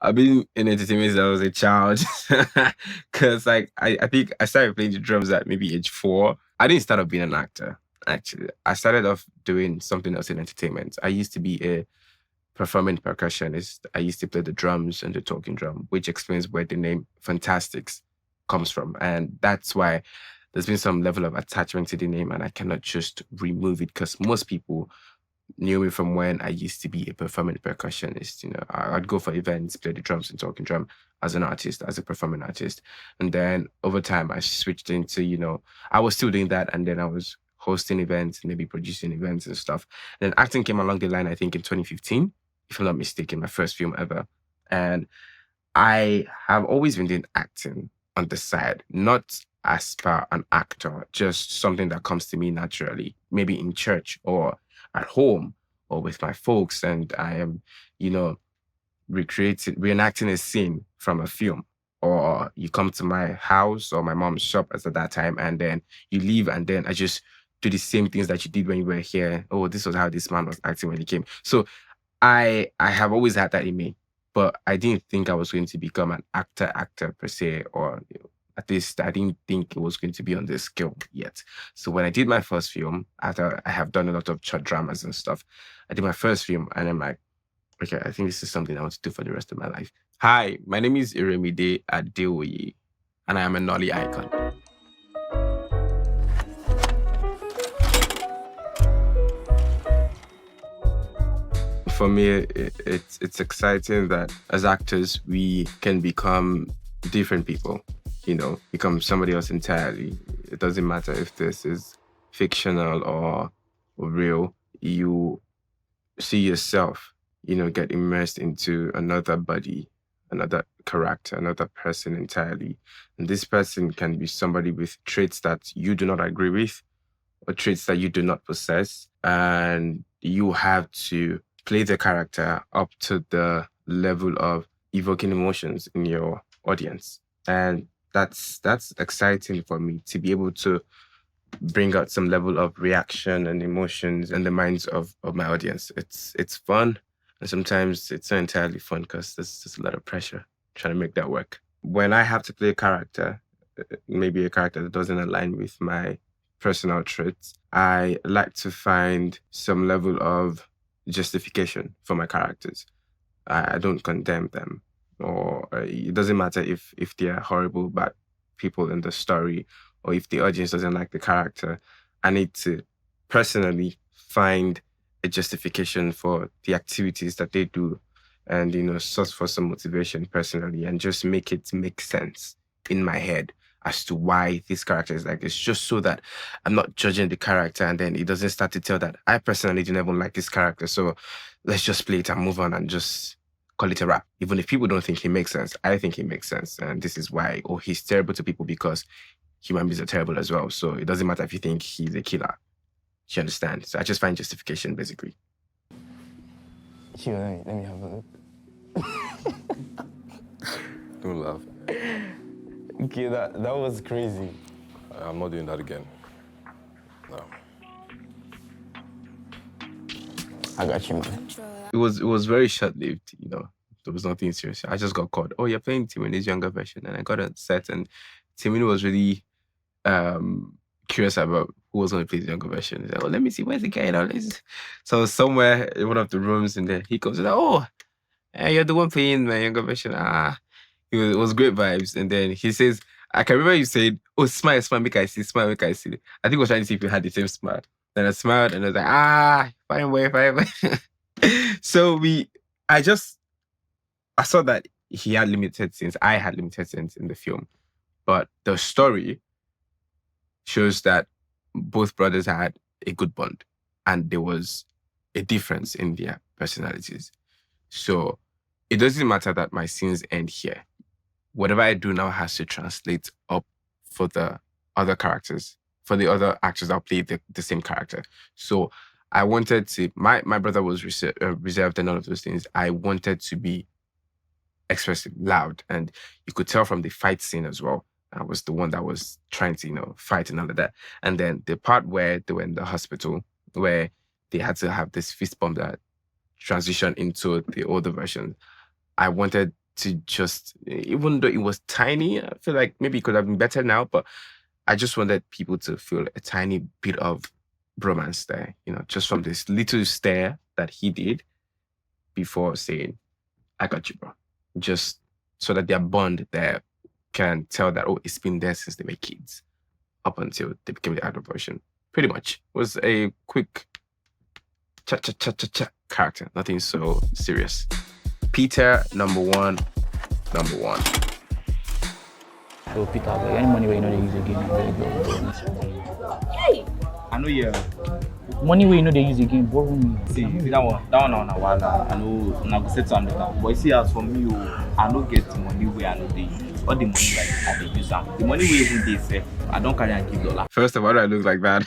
I've been in entertainment since I was a child. Because I think I started playing the drums at maybe age 4. I didn't start off being an actor, actually. I started off doing something else in entertainment. I used to be a performing percussionist. I used to play the drums and the talking drum, which explains where the name Fantasticks comes from. And that's why there's been some level of attachment to the name, and I cannot just remove it because most people knew me from when I used to be a performing percussionist. I'd go for events, play the drums and talking drum as an artist, as a performing artist. And then over time, I switched into, I was still doing that. And then I was hosting events, maybe producing events and stuff. And then acting came along the line, I think in 2015, if I'm not mistaken, my first film ever. And I have always been doing acting on the side, not as per an actor, just something that comes to me naturally, maybe in church or at home or with my folks. And I am, reenacting a scene from a film. Or you come to my house or my mom's shop as at that time, and then you leave, and then I just do the same things that you did when you were here. Oh, this was how this man was acting when he came. So I have always had that in me, but I didn't think I was going to become an actor per se, or at least I didn't think it was going to be on this scale yet. So when I did my first film, after I have done a lot of church dramas and stuff, I did my first film, and I'm like, okay, I think this is something I want to do for the rest of my life. Hi, my name is Iremide Adeoye, and I am a Nolly Icon. For me, it's exciting that as actors, we can become different people, become somebody else entirely. It doesn't matter if this is fictional or real. You see yourself, get immersed into another body, another character, another person entirely. And this person can be somebody with traits that you do not agree with or traits that you do not possess. And you have to play the character up to the level of evoking emotions in your audience. And that's exciting for me, to be able to bring out some level of reaction and emotions in the minds of my audience. It's fun, and sometimes it's not entirely fun because there's just a lot of pressure trying to make that work. When I have to play a character, maybe a character that doesn't align with my personal traits, I like to find some level of justification for my characters. I don't condemn them, or it doesn't matter if they're horrible, bad people in the story, or if the audience doesn't like the character. I need to personally find a justification for the activities that they do, and source for some motivation personally, and just make it make sense in my head as to why this character is like this, just so that I'm not judging the character and then it doesn't start to tell that I personally didn't even like this character. So let's just play it and move on and just call it a wrap. Even if people don't think he makes sense, I think he makes sense. And this is why, he's terrible to people because human beings are terrible as well. So it doesn't matter if you think he's a killer. You understand? So I just find justification, basically. Here, let me have a look. Don't laugh. Okay, that was crazy. I'm not doing that again. No. I got you, man. It was very short-lived, There was nothing serious. I just got called. Oh, you're playing Timini's younger version. And I got on set, and Timini was really curious about who was going to play the younger version. He said, oh, let me see, where's the guy now? So I was somewhere in one of the rooms, and then he comes and oh, you're the one playing my younger version. It was great vibes. And then he says, I can remember you said, oh, smile, make I see, smile, make I see. I think I was trying to see if you had the same smile. Then I smiled and I was like, fine way. So I saw that he had limited scenes. I had limited scenes in the film. But the story shows that both brothers had a good bond and there was a difference in their personalities. So it doesn't matter that my scenes end here. Whatever I do now has to translate up for the other characters, for the other actors that play the same character. So I wanted to, my brother was reserved and all of those things. I wanted to be expressive, loud. And you could tell from the fight scene as well. I was the one that was trying to, fight and all of that. And then the part where they were in the hospital, where they had to have this fist bump that transitioned into the older version, I wanted to just, even though it was tiny, I feel like maybe it could have been better now, but I just wanted people to feel a tiny bit of bromance there, just from this little stare that he did before saying, I got you, bro. Just so that their bond there can tell that, oh, it's been there since they were kids up until they became the adult version. Pretty much. It was a quick cha-cha-cha-cha-cha character. Nothing so serious. Peter, number one. So Peter, any money where you know they use again, very good. Hey! I know money where you know they use again, borrow me. See that one on a while. I know I go set some later. But you see, as for me, I don't get money where I know they use. All the money like I dey use them. The money where even they save, I don't carry and give dollar. First of all, why do I look like that?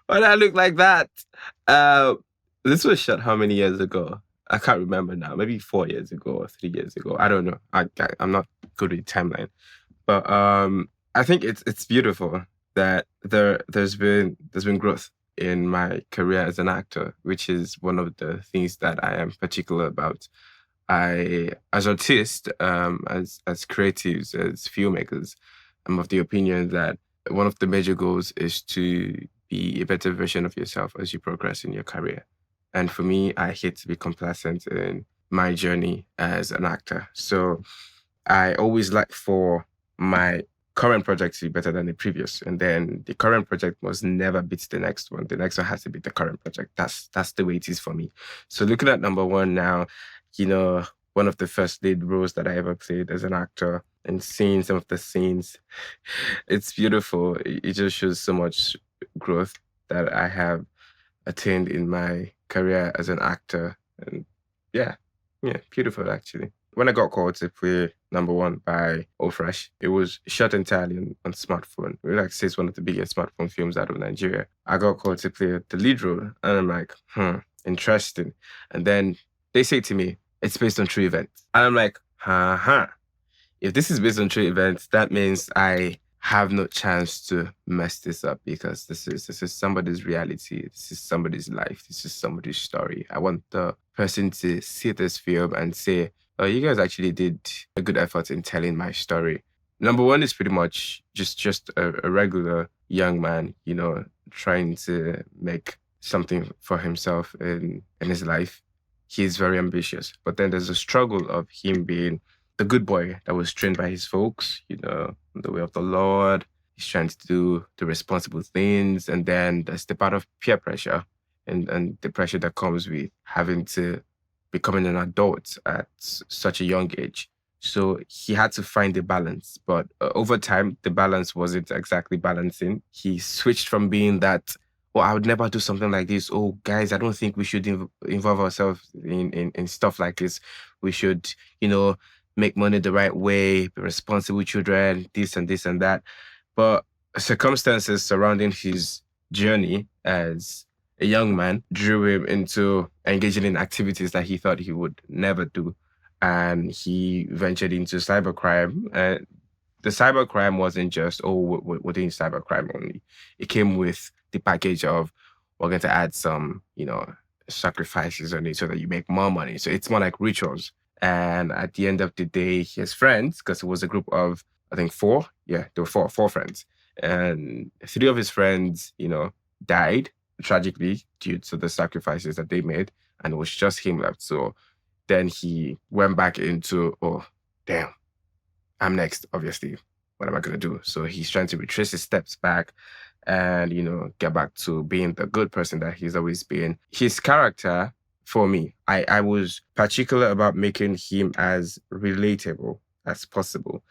Why do I look like that? This was shot how many years ago? I can't remember now. Maybe 4 years ago or 3 years ago. I don't know. I'm not good with timeline. But I think it's beautiful that there's been growth in my career as an actor, which is one of the things that I am particular about. As artists, as creatives, as filmmakers, I'm of the opinion that one of the major goals is to be a better version of yourself as you progress in your career. And for me, I hate to be complacent in my journey as an actor. So I always like for my current project to be better than the previous. And then the current project must never beat the next one. The next one has to beat the current project. That's the way it is for me. So looking at number one now, one of the first lead roles that I ever played as an actor, and seeing some of the scenes, it's beautiful. It just shows so much growth that I have attained in my career as an actor. And yeah, beautiful actually. When I got called to play number one by Fresh, it was shot entirely on smartphone. We like to say it's one of the biggest smartphone films out of Nigeria. I got called to play the lead role, and I'm like, interesting. And then they say to me, it's based on true events. And I'm like, if this is based on true events, that means I have no chance to mess this up, because this is somebody's reality. This is somebody's life. This is somebody's story. I want the person to see this film and say, oh, you guys actually did a good effort in telling my story. Number one is pretty much just a regular young man, trying to make something for himself in his life. He's very ambitious. But then there's a struggle of him being the good boy that was trained by his folks, the way of the Lord. He's trying to do the responsible things. And then there's the part of peer pressure and the pressure that comes with having to becoming an adult at such a young age. So he had to find a balance. But over time, the balance wasn't exactly balancing. He switched from being that, oh, I would never do something like this. Oh, guys, I don't think we should involve ourselves in stuff like this. We should, make money the right way, be responsible children, this and this and that. But circumstances surrounding his journey as a young man drew him into engaging in activities that he thought he would never do. And he ventured into cybercrime. The cybercrime wasn't just, we're doing cybercrime only. It came with the package of, we're going to add some, sacrifices on it so that you make more money. So it's more like rituals. And at the end of the day, his friends, because it was a group of, I think 4. Yeah, there were four friends. And 3 of his friends, died tragically due to the sacrifices that they made. And it was just him left. So then he went back into, oh, damn, I'm next, obviously. What am I going to do? So he's trying to retrace his steps back and, get back to being the good person that he's always been. His character, for me, I was particular about making him as relatable as possible,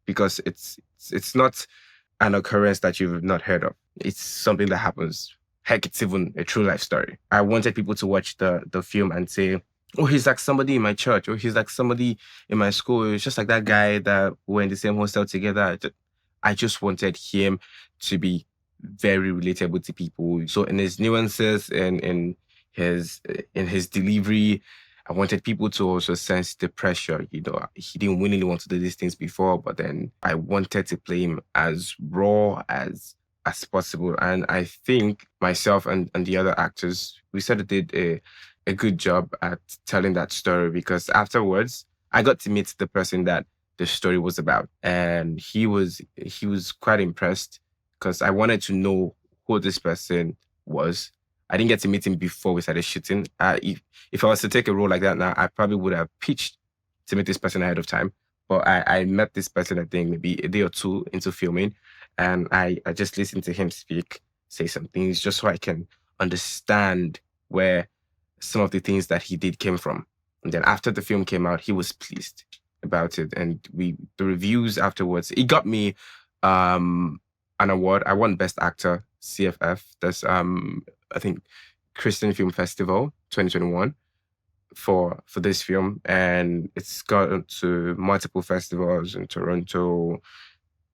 because it's not an occurrence that you've not heard of. It's something that happens. Heck, it's even a true life story. I wanted people to watch the film and say, oh, he's like somebody in my church, or he's like somebody in my school. It's just like that guy that we're in the same hostel together. I just wanted him to be very relatable to people. So in his nuances and in his delivery, I wanted people to also sense the pressure. He didn't really want to do these things before, but then I wanted to play him as raw as possible. And I think myself and the other actors, we sort of did a good job at telling that story, because afterwards I got to meet the person that the story was about, and he was quite impressed because I wanted to know who this person was. I didn't get to meet him before we started shooting. If I was to take a role like that now, I probably would have pitched to meet this person ahead of time. But I met this person, I think, maybe a day or two into filming, and I just listened to him speak, say some things, just so I can understand where some of the things that he did came from. And then after the film came out, he was pleased about it. And the reviews afterwards, it got me an award. I won Best Actor, CFF. That's I think Christian Film Festival 2021 for this film. And it's gone to multiple festivals in Toronto,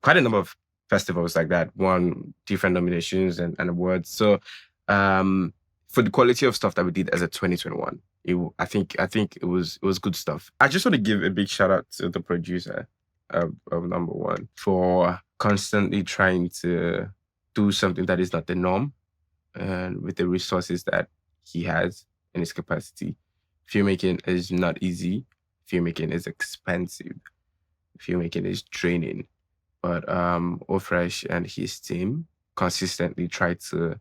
quite a number of festivals like that, won different nominations and awards. So for the quality of stuff that we did as a 2021, I think it was good stuff. I just want to give a big shout out to the producer of number one for constantly trying to do something that is not the norm, and with the resources that he has in his capacity. Filmmaking is not easy. Filmmaking is expensive. Filmmaking is draining. But Ofresh and his team consistently try to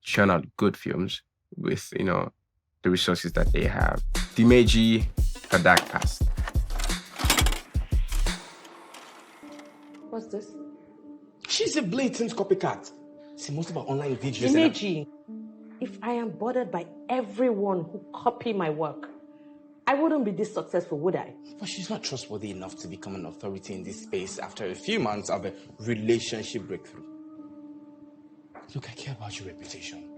churn out good films with, the resources that they have. Dimeji, her dark past. What's this? She's a blatant copycat. See, most of our online videos... Dimeji, if I am bothered by everyone who copy my work, I wouldn't be this successful, would I? But she's not trustworthy enough to become an authority in this space after a few months of a relationship breakthrough. Look, I care about your reputation.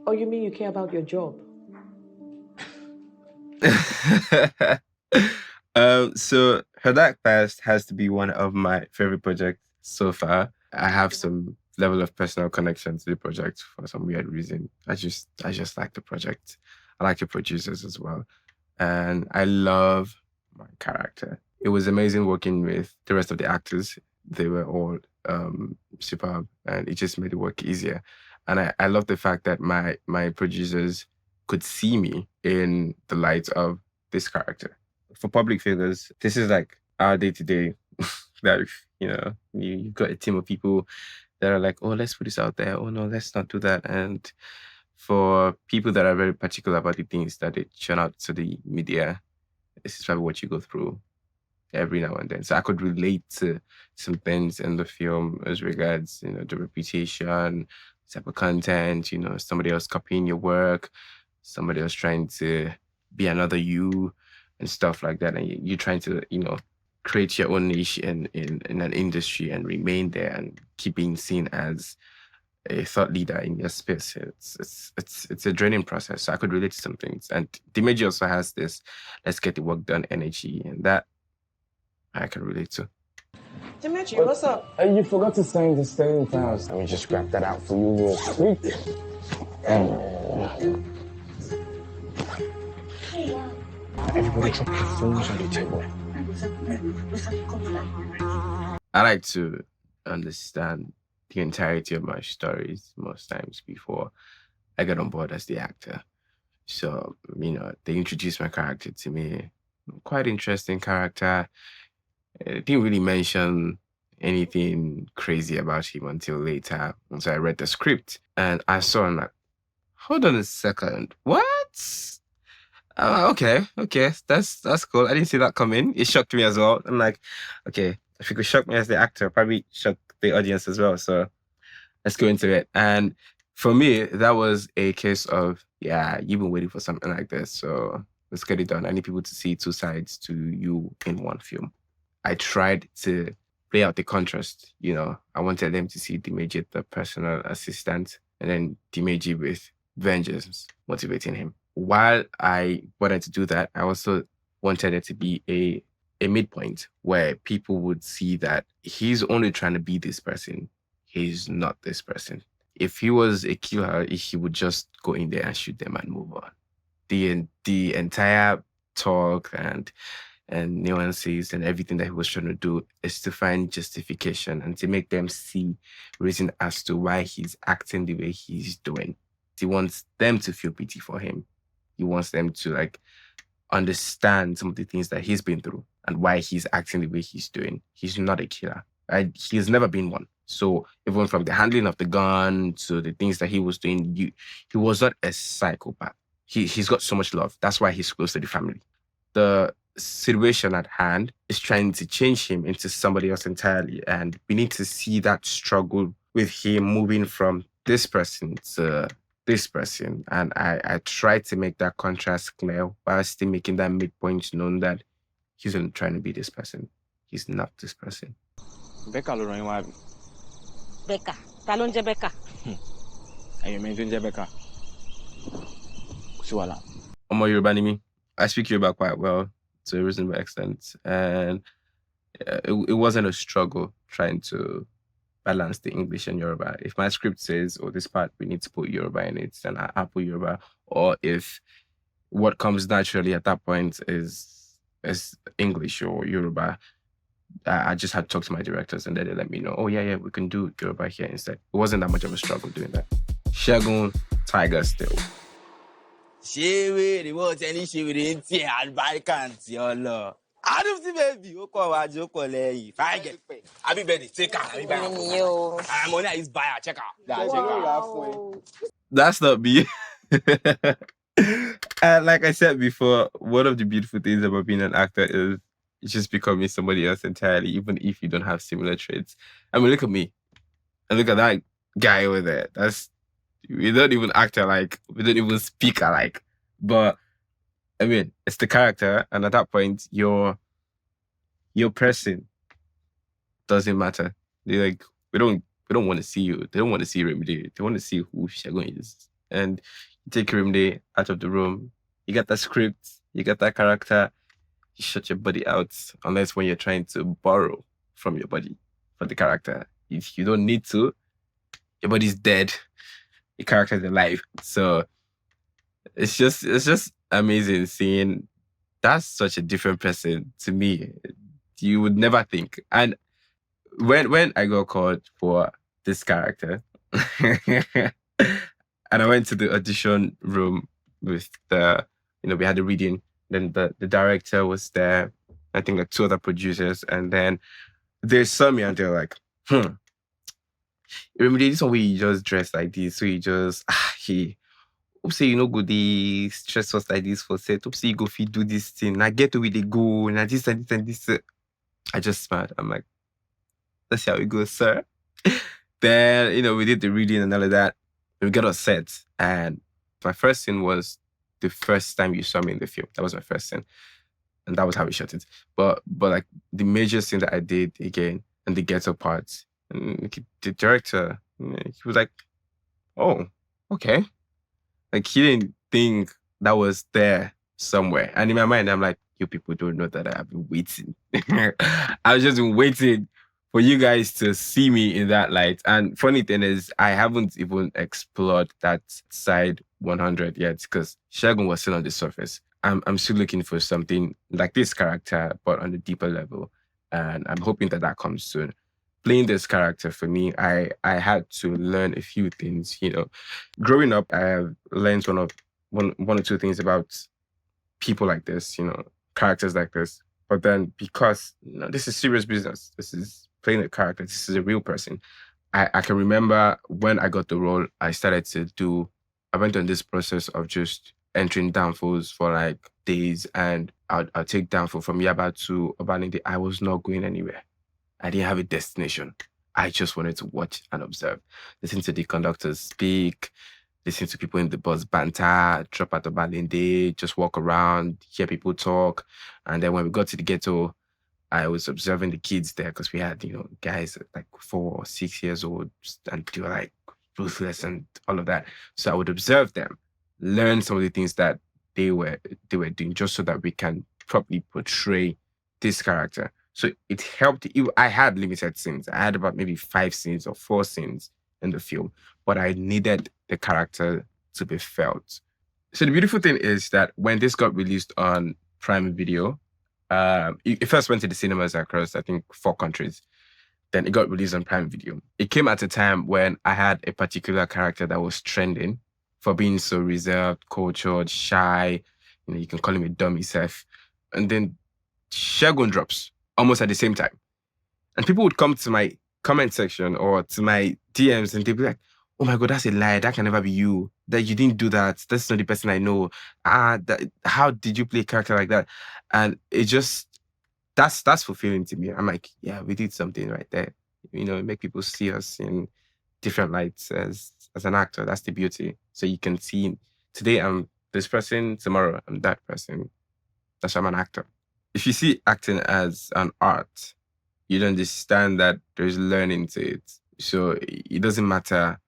Oh, you mean you care about your job? So Her Dark Past has to be one of my favorite projects so far. I have some level of personal connection to the project for some weird reason. I just like the project. I like the producers as well. And I love my character. It was amazing working with the rest of the actors. They were all superb, and it just made the work easier. And I love the fact that my producers could see me in the light of this character. For public figures, this is like our day-to-day. That, you've got a team of people that are like, oh, let's put this out there. Oh, no, let's not do that. And for people that are very particular about the things that they churn out to the media, this is probably what you go through every now and then. So I could relate to some things in the film as regards, the reputation, type of content, somebody else copying your work, somebody else trying to be another you and stuff like that. And you're trying to, create your own niche in an industry and remain there and keep being seen as a thought leader in your space. It's a draining process. So I could relate to some things. And Dimeji also has this let's get the work done energy, and that I can relate to. Dimeji, what's up? You forgot to sign the staying files. Let me just grab that out for you real quick. Everybody drop your phones on the table. I like to understand the entirety of my stories most times before I get on board as the actor. So, they introduced my character to me. Quite interesting character. Didn't really mention anything crazy about him until later. And so I read the script and I saw him like, hold on a second. What? Okay. That's cool. I didn't see that coming. It shocked me as well. I'm like, okay, if it could shock me as the actor, probably shock the audience as well. So let's go into it. And for me, that was a case of, you've been waiting for something like this. So let's get it done. I need people to see two sides to you in one film. I tried to play out the contrast. I wanted them to see Dimeji, the personal assistant, and then Dimeji with vengeance motivating him. While I wanted to do that, I also wanted it to be a midpoint where people would see that he's only trying to be this person. He's not this person. If he was a killer, he would just go in there and shoot them and move on. The entire talk and nuances and everything that he was trying to do is to find justification and to make them see reason as to why he's acting the way he's doing. He wants them to feel pity for him. He wants them to like understand some of the things that he's been through and why he's acting the way he's doing. He's not a killer. He's never been one. So even from the handling of the gun to the things that he was doing, he was not a psychopath. He's got so much love. That's why he's close to the family. The situation at hand is trying to change him into somebody else entirely. And we need to see that struggle with him moving from this person to this person. And I try to make that contrast clear while still making that midpoint known that he's not trying to be this person. He's not this person. Becca ló rán yín wá bí. Becca. Ta ló ń jẹ́ Becca? Ẹ̀yin mi tó ń jẹ́ Becca. Kò sí wàhálà. Ọmọ Yorùbá ni mí. I speak Yoruba quite well to a reasonable extent. And it wasn't a struggle trying to balance the English and Yoruba. If my script says, oh, this part, we need to put Yoruba in it, then I put Yoruba. Or if what comes naturally at that point is English or Yoruba, I just had to talk to my directors and then they let me know, oh, yeah, we can do Yoruba here instead. It wasn't that much of a struggle doing that. Segun, Tiger still. Ṣéwèrè wọ́n ti ẹni ṣéwèrè ń tiẹ̀ àlùbáríkà ń tiẹ̀ ọlọ. Adùn sí bèbí, ó kọ̀ wá jó kọ̀ lẹ́yìn. Fáìgẹ̀, happy birthday, take her, happy birthday. I'm on his buyer, check out. That's not me. And like I said before, one of the beautiful things about being an actor is just becoming somebody else entirely, even if you don't have similar traits. I mean, look at me. And look at that guy over there. We don't even act alike. We don't even speak alike. But I mean, it's the character, and at that point, your person doesn't matter. They're like, we don't want to see you. They don't want to see Iremide. They want to see who Segun is. And you take Iremide out of the room. You get that script. You get that character. You shut your body out, unless when you're trying to borrow from your body for the character. If you don't need to, your body's dead. Your character is alive. So it's just amazing seeing that's such a different person to me. You would never think. And when I got called for this character, and I went to the audition room with we had a reading. Then the director was there. I think like two other producers, and then they saw me and they're like, remember this one where you just dress like this, so you just say you know go the stress us like this for set. Say you go fit do this thing. I get to where they go, and this and this and this. I just smiled. I'm like, that's how it goes, sir. Then we did the reading and all of that. We got on set, and my first scene was the first time you saw me in the film. That was my first scene, and that was how we shot it. But like the major scene that I did again, and the ghetto parts. And the director, he was like, oh, okay. Like, he didn't think that was there somewhere. And in my mind, I'm like, you people don't know that I've been waiting. I was just been waiting for you guys to see me in that light. And funny thing is, I haven't even explored that side 100 yet because Segun was still on the surface. I'm still looking for something like this character, but on a deeper level. And I'm hoping that comes soon. Playing this character for me, I had to learn a few things. Growing up, I have learned one or two things about people like this, characters like this. But then because this is serious business, this is playing a character, this is a real person. I can remember when I got the role, I went on this process of just entering downfalls for like days, and I'll take downfall from Yaba to Obanide. I was not going anywhere. I didn't have a destination. I just wanted to watch and observe. Listen to the conductors speak, listen to people in the bus banter, drop out of Balinde, just walk around, hear people talk. And then when we got to the ghetto, I was observing the kids there because we had, guys like 4 or 6 years old, and they were like ruthless and all of that. So I would observe them, learn some of the things that they were doing, just so that we can properly portray this character. So it helped. I had limited scenes. I had about maybe 5 scenes or 4 scenes in the film, but I needed the character to be felt. So the beautiful thing is that when this got released on Prime Video, it first went to the cinemas across, I think, 4 countries. Then it got released on Prime Video. It came at a time when I had a particular character that was trending for being so reserved, cultured, shy. You can call him a dummy self. And then Segun drops almost at the same time. And people would come to my comment section or to my DMs and they'd be like, oh my God, that's a lie. That can never be you. That you didn't do that. That's not the person I know. How did you play a character like that? And it just, that's fulfilling to me. I'm like, yeah, we did something right there. Make people see us in different lights as an actor. That's the beauty. So you can see, today I'm this person, tomorrow I'm that person. That's why I'm an actor. If you see acting as an art, you'd understand that there's learning to it. So it doesn't matter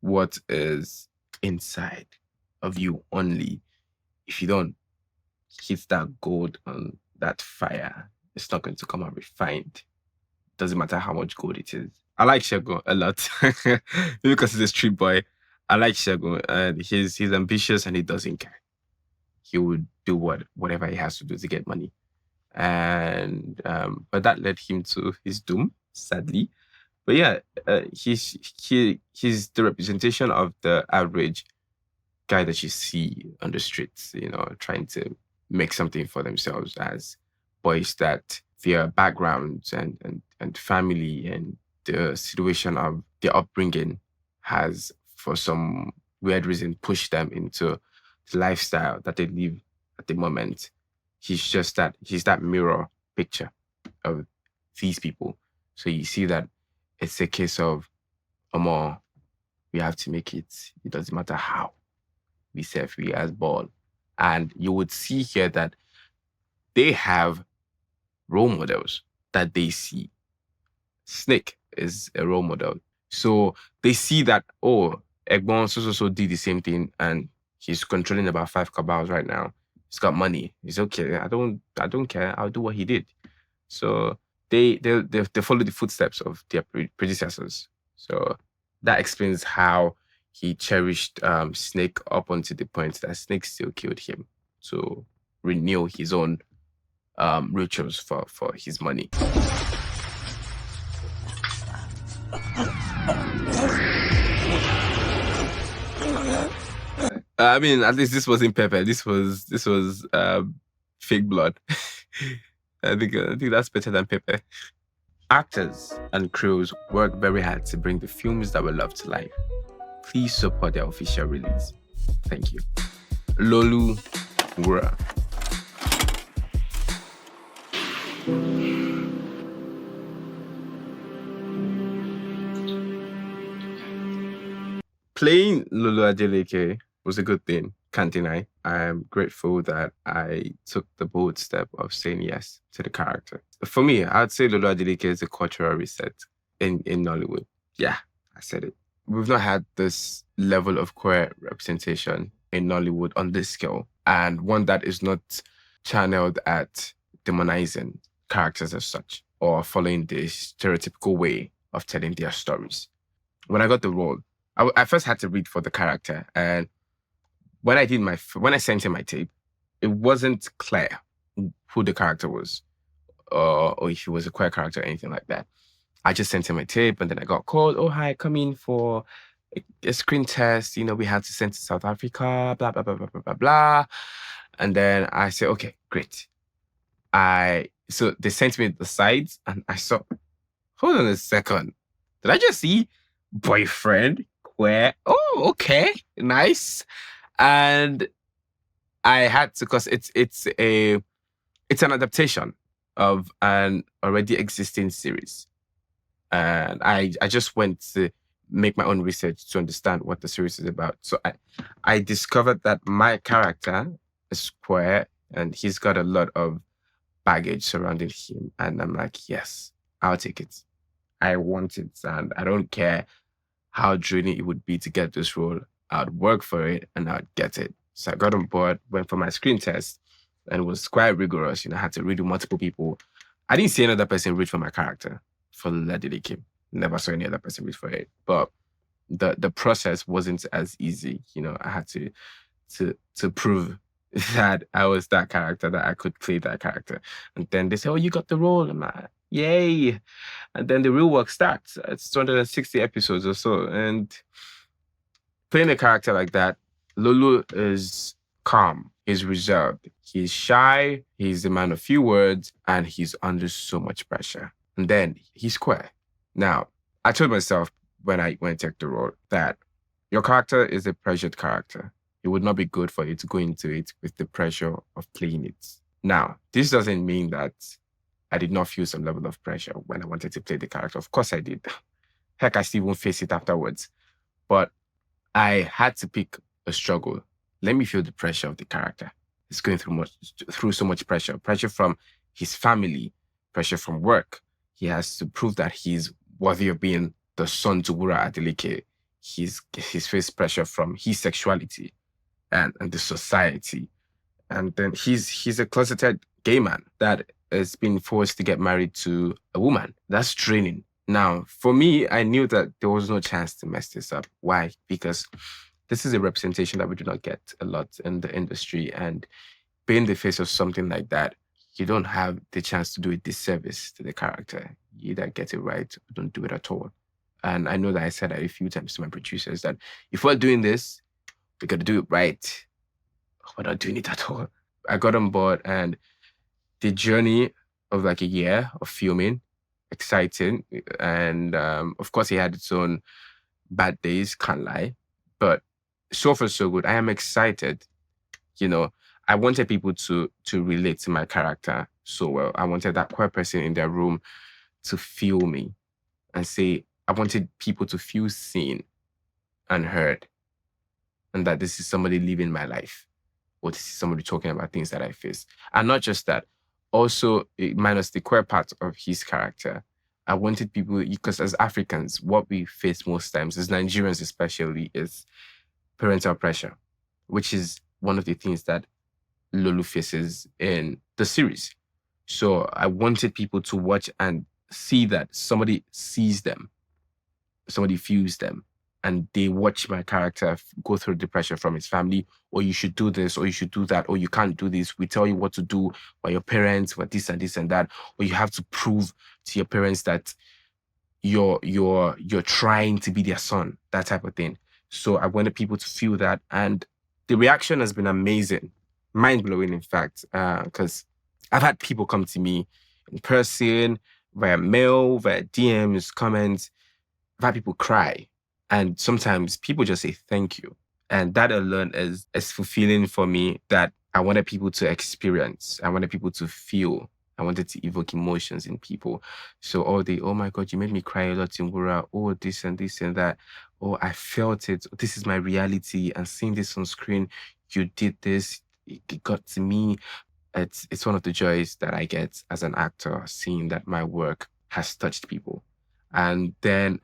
what is inside of you only. If you don't hit that gold on that fire, it's not going to come out refined. Doesn't matter how much gold it is. I like Segun a lot. Maybe because he's a street boy. I like Segun. And he's ambitious and he doesn't care. He would do whatever he has to do to get money. And but that led him to his doom, sadly. But yeah, he's the representation of the average guy that you see on the streets, trying to make something for themselves as boys that their backgrounds and family and the situation of their upbringing has, for some weird reason, pushed them into the lifestyle that they live at the moment. He's that mirror picture of these people. So you see that it's a case of, we have to make it. It doesn't matter how. We say free as ball. And you would see here that they have role models that they see. Snake is a role model. So they see that, Egbon so did the same thing and he's controlling about 5 cabals right now. He's got money. He's okay. I don't care. I'll do what he did. So they follow the footsteps of their predecessors. So that explains how he cherished Snake up until the point that Snake still killed him to renew his own rituals for his money. I mean, at least this wasn't pepper. This was fake blood. I think that's better than pepper. Actors and crews work very hard to bring the films that we love to life. Please support their official release. Thank you. Lolu, Wura. Playing Lolu Adeleke was a good thing, can't deny. I am grateful that I took the bold step of saying yes to the character. For me, I'd say Lolu Adeleke is a cultural reset in Nollywood. Yeah, I said it. We've not had this level of queer representation in Nollywood on this scale, and one that is not channeled at demonizing characters as such or following the stereotypical way of telling their stories. When I got the role, I first had to read for the character, and when I sent him my tape, it wasn't clear who the character was, or if he was a queer character or anything like that. I just sent him a tape, and then I got called. Oh, hi, come in for a screen test. We had to send to South Africa, blah, blah, blah, blah, blah, blah, blah. And then I said, okay, great. So they sent me the sides, and I saw, hold on a second. Did I just see boyfriend, queer? Oh, okay, nice. And I had to, because it's an adaptation of an already existing series. And I just went to make my own research to understand what the series is about. So I discovered that my character is queer and he's got a lot of baggage surrounding him. And I'm like, yes, I'll take it. I want it. And I don't care how draining it would be to get this role. I'd work for it and I'd get it. So I got on board, went for my screen test, and it was quite rigorous. I had to read with multiple people. I didn't see another person read for my character for Ladipo. Never saw any other person read for it. But the process wasn't as easy. I had to prove that I was that character, that I could play that character. And then they say, oh, you got the role. I'm like, yay. And then the real work starts. It's 260 episodes or so. And playing a character like that Lolu is calm, he's reserved, he's shy, he's a man of few words, and he's under so much pressure. And then he's square. Now, I told myself when I went to take the role that your character is a pressured character. It would not be good for you to go into it with the pressure of playing it. Now, this doesn't mean that I did not feel some level of pressure when I wanted to play the character. Of course I did. Heck, I still won't face it afterwards. But I had to pick a struggle. Let me feel the pressure of the character. He's going through so much pressure. Pressure from his family, pressure from work. He has to prove that he's worthy of being the son to Wura Adeleke. He's faced pressure from his sexuality and the society. And then he's a closeted gay man that has been forced to get married to a woman. That's draining. Now, for me, I knew that there was no chance to mess this up. Why? Because this is a representation that we do not get a lot in the industry. And being the face of something like that, you don't have the chance to do a disservice to the character. You either get it right or don't do it at all. And I know that I said that a few times to my producers that if we're doing this, we got to do it right. We're not doing it at all. I got on board, and the journey of like a year of filming, exciting. And of course, he had its own bad days, can't lie. But so far, so good. I am excited. You know, I wanted people to relate to my character so well. I wanted that queer person in their room to feel me and say, I wanted people to feel seen and heard, and that this is somebody living my life, or this is somebody talking about things that I face. And not just that, also minus the queer part of his character, I wanted people, because as Africans, what we face most times, as Nigerians especially, is parental pressure, which is one of the things that Lolu faces in the series. So I wanted people to watch and see that somebody sees them, somebody feels them, and they watch my character go through the pressure from his family, or you should do this, or you should do that, or you can't do this. We tell you what to do by your parents, what this and this and that, or you have to prove to your parents that you're trying to be their son, that type of thing. So I wanted people to feel that, and the reaction has been amazing, mind-blowing, in fact, because I've had people come to me in person, via mail, via DMs, comments. I've had people cry. And sometimes people just say thank you. And that alone is fulfilling for me, that I wanted people to experience. I wanted people to feel. I wanted to evoke emotions in people. So all the, oh my God, you made me cry a lot in Wura. Oh, this and this and that. Oh, I felt it. This is my reality. And seeing this on screen, you did this. It got to me. It's one of the joys that I get as an actor, seeing that my work has touched people. And then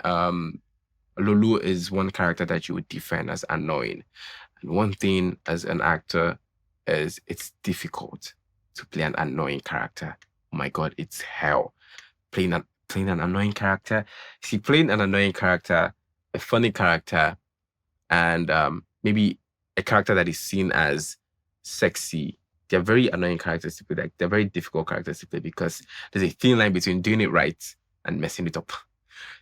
Lolu is one character that you would define as annoying. And one thing as an actor is it's difficult to play an annoying character. Oh my God, it's hell. Playing an annoying character. See, playing an annoying character, a funny character, and maybe a character that is seen as sexy. They're very annoying characters to play. Like, they're very difficult characters to play because there's a thin line between doing it right and messing it up.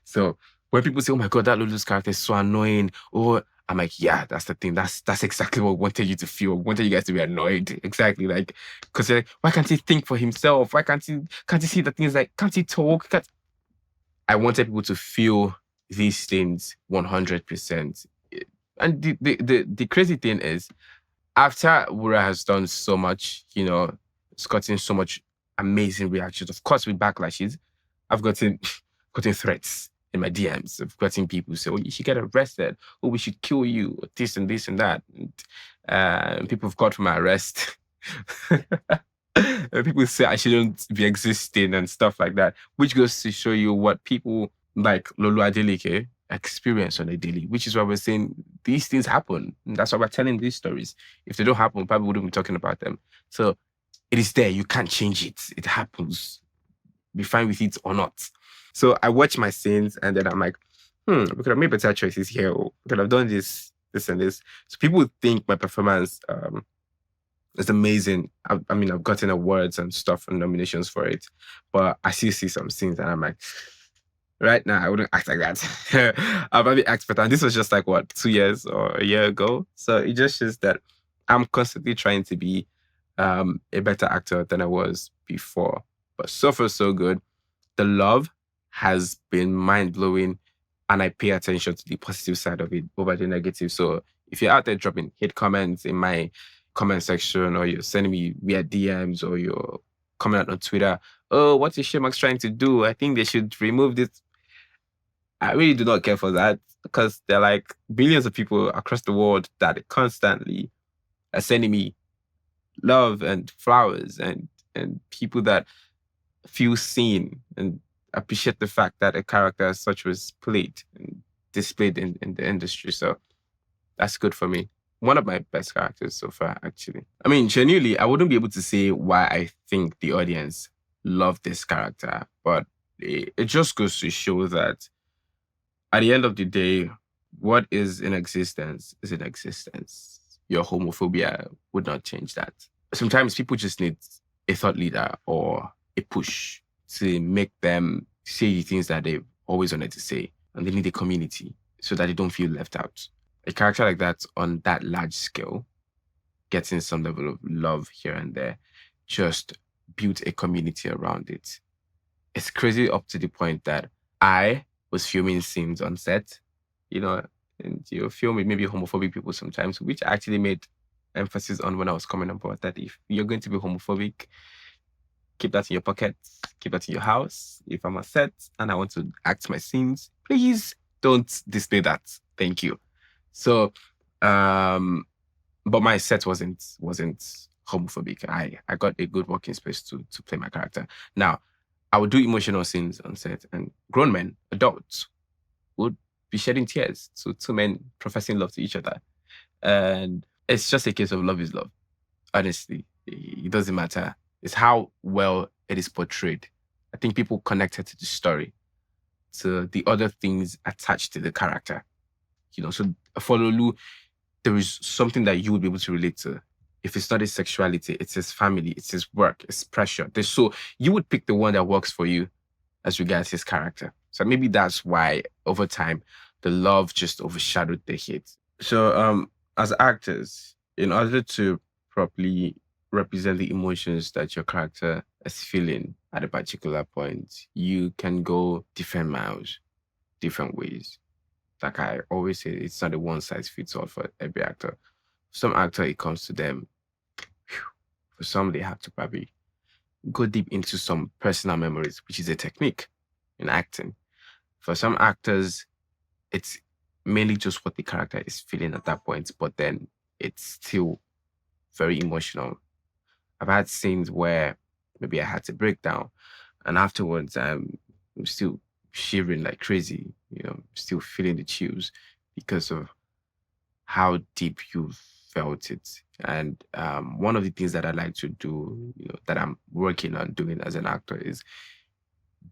So when people say, oh my God, that Lolu's character is so annoying, or I'm like, yeah, that's the thing. That's exactly what I wanted you to feel. I wanted you guys to be annoyed. Exactly. Like, because like, why can't he think for himself? Why can't he see the things like, can't he talk? I wanted people to feel these things 100%. And the crazy thing is, after Wura has done so much, you know, it's gotten so much amazing reactions. Of course, with backlashes, I've gotten threats in my DMs. I've gotten people say, oh, you should get arrested. Oh, we should kill you. Or this and this and that. And people have called for my arrest. And people say I shouldn't be existing and stuff like that, which goes to show you what people like Lolu Adeleke experience on a daily, which is why we're saying these things happen. And that's why we're telling these stories. If they don't happen, probably wouldn't be talking about them. So it is there. You can't change it. It happens. Be fine with it or not. So I watch my scenes and then I'm like, we could have made better choices here. Or we could have done this and this. So people think my performance is amazing. I mean, I've gotten awards and stuff and nominations for it. But I still see some scenes and I'm like, right now, I wouldn't act like that. I'll probably act better. And this was just like, what, 2 years or a year ago? So it just shows that I'm constantly trying to be a better actor than I was before. But so far, so good. The love has been mind-blowing, and I pay attention to the positive side of it over the negative. So if you're out there dropping hate comments in my comment section, or you're sending me weird DMs, or you're coming out on Twitter, oh, what is Shemax trying to do? I think they should remove this. I really do not care for that, because there are like billions of people across the world that constantly are sending me love and flowers, and people that feel seen and appreciate the fact that a character as such was played and displayed in the industry. So that's good for me. One of my best characters so far, actually. I mean, genuinely, I wouldn't be able to say why I think the audience loved this character, but it just goes to show that at the end of the day, what is in existence is in existence. Your homophobia would not change that. Sometimes people just need a thought leader or a push to make them say the things that they've always wanted to say. And they need a community so that they don't feel left out. A character like that on that large scale, getting some level of love here and there, just built a community around it. It's crazy up to the point that I was filming scenes on set, and you film with maybe homophobic people sometimes, which I actually made emphasis on when I was coming on board, that if you're going to be homophobic, keep that in your pocket, keep that in your house. If I'm on set and I want to act my scenes, please don't display that. Thank you. So, but my set wasn't homophobic. I got a good working space to play my character. Now, I would do emotional scenes on set, and grown men, adults, would be shedding tears. So two men professing love to each other. And it's just a case of love is love. Honestly, it doesn't matter. It's how well it is portrayed. I think people connected to the story, to the other things attached to the character. So for Lolu, there is something that you would be able to relate to. If it's not his sexuality, it's his family, it's his work, it's pressure. So you would pick the one that works for you as regards his character. So maybe that's why over time, the love just overshadowed the hate. So as actors, in order to properly represent the emotions that your character is feeling at a particular point, you can go different miles, different ways. Like I always say, it's not a one-size-fits-all for every actor. Some actor, it comes to them. For some, they have to probably go deep into some personal memories, which is a technique in acting. For some actors, it's mainly just what the character is feeling at that point, but then it's still very emotional. I've had scenes where maybe I had to break down, and afterwards I'm still shivering like crazy, still feeling the chills because of how deep you felt it. And one of the things that I like to do, that I'm working on doing as an actor, is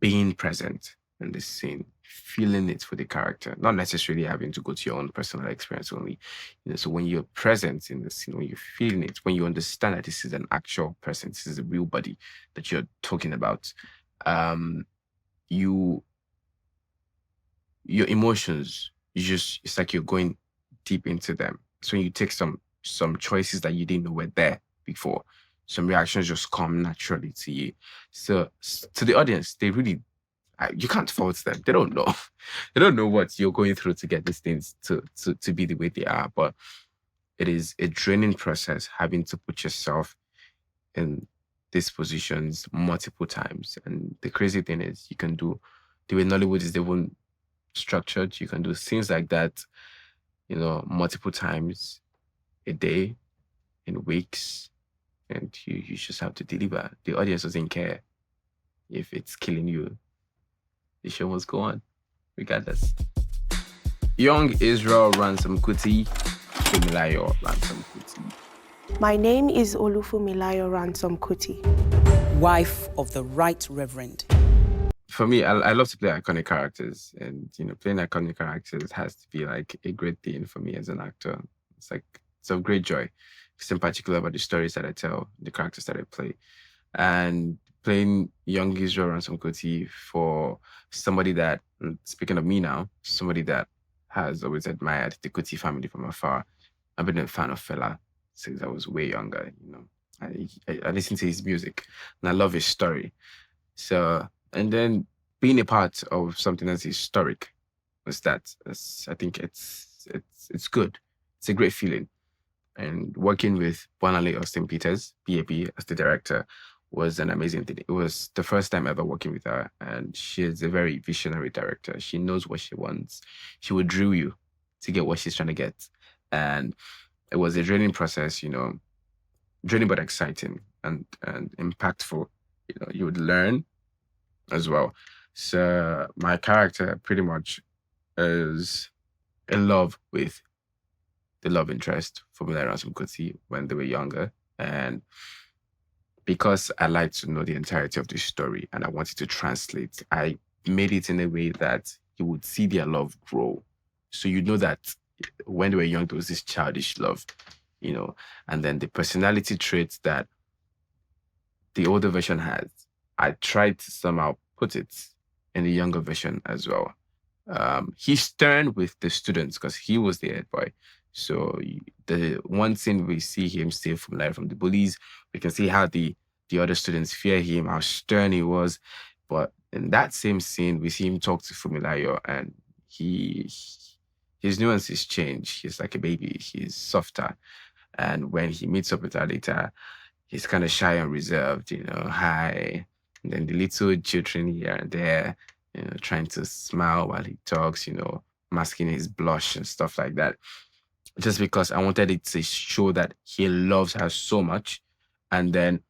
being present in the scene, feeling it for the character, not necessarily having to go to your own personal experience only. So when you're present in the scene, when you're feeling it, when you understand that this is an actual person, this is a real body that you're talking about, your emotions, it's like you're going deep into them. So when you take some choices that you didn't know were there before, some reactions just come naturally to you. So to the audience, they really, you can't fault them. They don't know. They don't know what you're going through to get these things to be the way they are. But it is a draining process having to put yourself in these positions multiple times. And the crazy thing is, you can do, the way Nollywood is even structured, you can do things like that, multiple times a day, in weeks, and you just have to deliver. The audience doesn't care if it's killing you. The show must go on, regardless. Young Israel Ransome-Kuti, Funmilayo Ransome-Kuti. My name is Funmilayo Ransome-Kuti, wife of the Right Reverend. For me, I love to play iconic characters, and playing iconic characters has to be like a great thing for me as an actor. It's of great joy, just in particular about the stories that I tell, the characters that I play. And playing young Israel Ransome-Kuti for somebody that, speaking of me now, somebody that has always admired the Kuti family from afar. I've been a fan of Fela since I was way younger. I listen to his music and I love his story. So, and then being a part of something that's historic was that. I think it's good. It's a great feeling. And working with Bonale Austin Peters, BAP, as the director was an amazing thing. It was the first time ever working with her, and she's a very visionary director. She knows what she wants. She would drill you to get what she's trying to get. And it was a draining process, draining but exciting and impactful. You would learn as well. So my character pretty much is in love with the love interest for Funmilayo Ransome-Kuti when they were younger. And because I like to know the entirety of the story and I wanted to translate, I made it in a way that you would see their love grow. So you know that when they were young, there was this childish love, and then the personality traits that the older version has, I tried to somehow put it in the younger version as well. He's stern with the students because he was the head boy. So the one scene we see him save Funmilayo from the bullies, we can see how the other students fear him, how stern he was. But in that same scene, we see him talk to Funmilayo and his nuances change. He's like a baby. He's softer. And when he meets up with her later, he's kind of shy and reserved, hi. And then the little children here and there, trying to smile while he talks, masking his blush and stuff like that. Just because I wanted it to show that he loves her so much. And then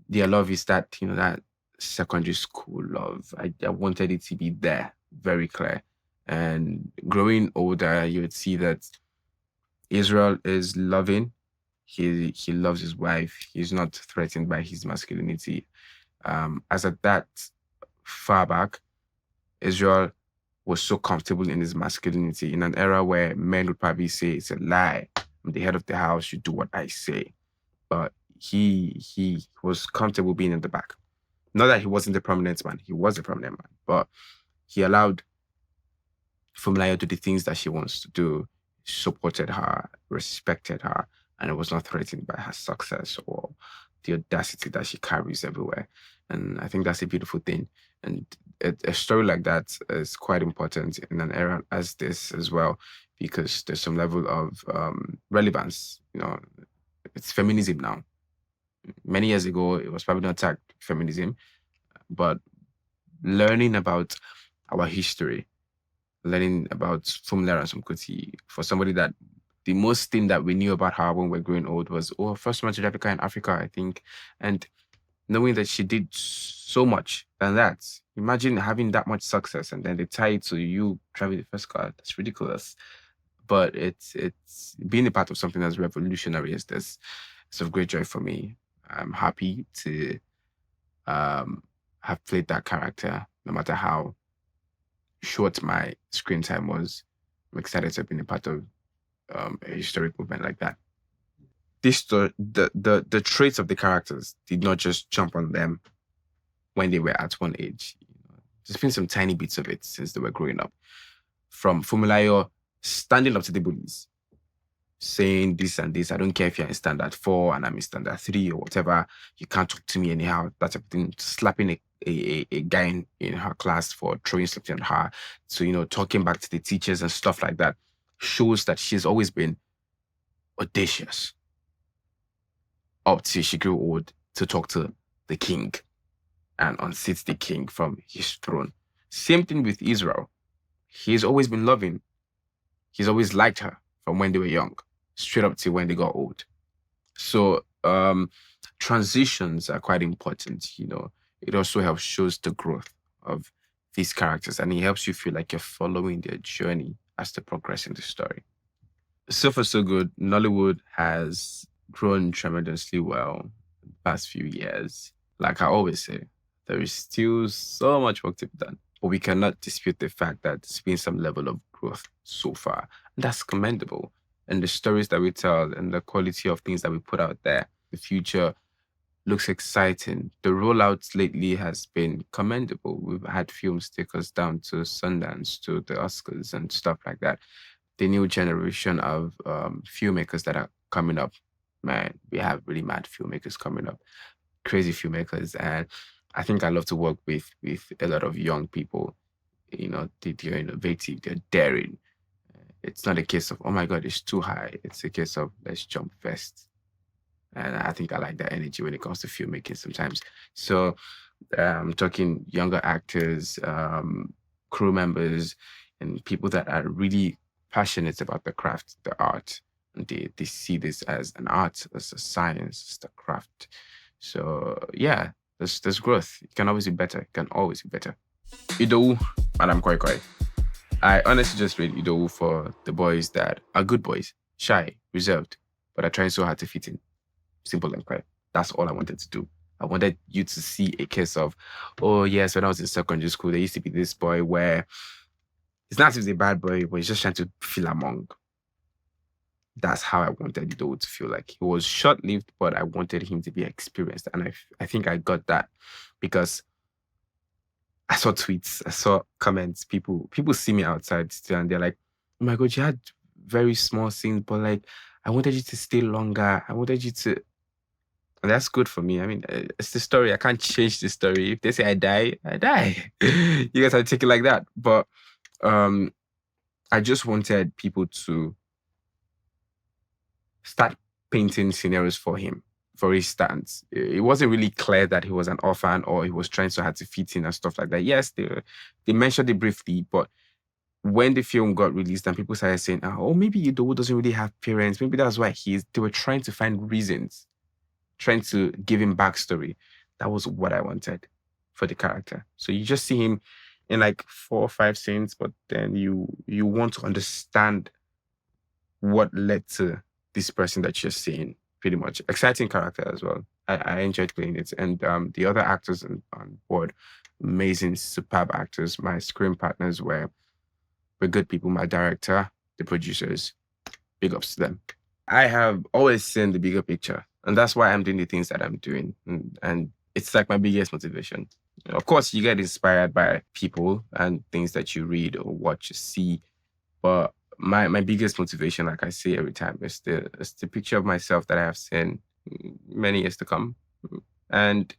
their love is that, that secondary school love. I wanted it to be there, very clear. And growing older, you would see that Israel is loving. He loves his wife. He's not threatened by his masculinity. As at that far back, Israel was so comfortable in his masculinity in an era where men would probably say it's a lie. I'm the head of the house. You do what I say. But he was comfortable being in the back. Not that he wasn't a prominent man. He was a prominent man. But he allowed Funmilayo to do the things that she wants to do, supported her, respected her, and it was not threatened by her success or the audacity that she carries everywhere. And I think that's a beautiful thing. And a story like that is quite important in an era as this as well, because there's some level of relevance. It's feminism now. Many years ago, it was probably not tagged feminism, but learning about our history, learning about Funmilayo Ransome-Kuti, for somebody that the most thing that we knew about her when we were growing old was, first woman to replicate in Africa, I think. And knowing that she did so much than that. Imagine having that much success and then they tie it to you driving the first car. That's ridiculous. But it's being a part of something as revolutionary as this. It's of great joy for me. I'm happy to have played that character, no matter how short my screen time was. I'm excited to have been a part of a historic movement like that. The traits of the characters did not just jump on them when they were at one age. There's been some tiny bits of it since they were growing up. From Funmilayo standing up to the bullies, saying this and this, I don't care if you're in standard 4 and I'm in standard 3 or whatever, you can't talk to me anyhow. That type of thing. Slapping a guy in her class for throwing something at her. So, talking back to the teachers and stuff like that shows that she's always been audacious up till she grew old to talk to the king and unseat the king from his throne. Same thing with Israel. He's always been loving. He's always liked her from when they were young, straight up to when they got old. So transitions are quite important, It also helps shows the growth of these characters and it helps you feel like you're following their journey as they progress in the story. So far, so good. Nollywood has grown tremendously well in the past few years. Like I always say, there is still so much work to be done. But we cannot dispute the fact that there's been some level of growth so far. And that's commendable. And the stories that we tell and the quality of things that we put out there, the future looks exciting. The rollout lately has been commendable. We've had films take us down to Sundance, to the Oscars and stuff like that. The new generation of filmmakers that are coming up, man, we have really mad filmmakers coming up, crazy filmmakers. And I think I love to work with a lot of young people. You know, they're innovative, they're daring. It's not a case of, oh my God, it's too high. It's a case of, let's jump first. And I think I like that energy when it comes to filmmaking sometimes. So I'm talking younger actors, crew members, and people that are really passionate about the craft, the art. And they see this as an art, as a science, as the craft. So yeah, there's growth. It can always be better. It can always be better. Idowu, Madam Koi Koi. I honestly just read Idowu for the boys that are good boys, shy, reserved, but are trying so hard to fit in. Simple and clear. That's all I wanted to do. I wanted you to see a case of, oh yes, when I was in secondary school, there used to be this boy where it's not as if he's a bad boy, but he's just trying to feel among. That's how I wanted Idowu to feel like. He was short-lived, but I wanted him to be experienced. And I think I got that because I saw tweets, I saw comments, people see me outside still, and they're like, oh my God, you had very small scenes, but like, I wanted you to stay longer. I wanted you to... And that's good for me. I mean, it's the story. I can't change the story. If they say I die, I die. You guys have to take it like that. But I just wanted people to start painting scenarios for him, for his stance. It wasn't really clear that he was an orphan or he was trying so hard to fit in and stuff like that. Yes, they mentioned it briefly, but when the film got released and people started saying, oh, maybe Idowu doesn't really have parents, maybe that's why they were trying to find reasons, trying to give him backstory. That was what I wanted for the character. So you just see him in like 4 or 5 scenes, but then you want to understand what led to this person that you're seeing. Pretty much. Exciting character as well. I enjoyed playing it. And the other actors on board, amazing, superb actors. My screen partners were good people. My director, the producers, big ups to them. I have always seen the bigger picture. And that's why I'm doing the things that I'm doing. And it's like my biggest motivation. Of course, you get inspired by people and things that you read or watch or see. But my biggest motivation, like I say every time, is the picture of myself that I have seen many years to come. And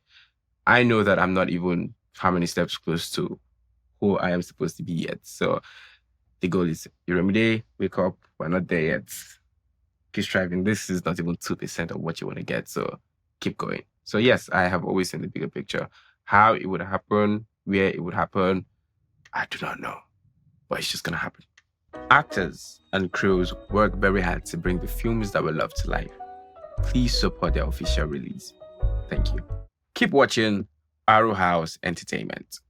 I know that I'm not even how many steps close to who I am supposed to be yet. So the goal is, Iremide, wake up, we're not there yet. Keep striving. This is not even 2% of what you want to get. So keep going. So yes, I have always seen the bigger picture. How it would happen, where it would happen, I do not know. But it's just going to happen. Actors and crews work very hard to bring the films that we love to life. Please support their official release. Thank you. Keep watching Arrow House Entertainment.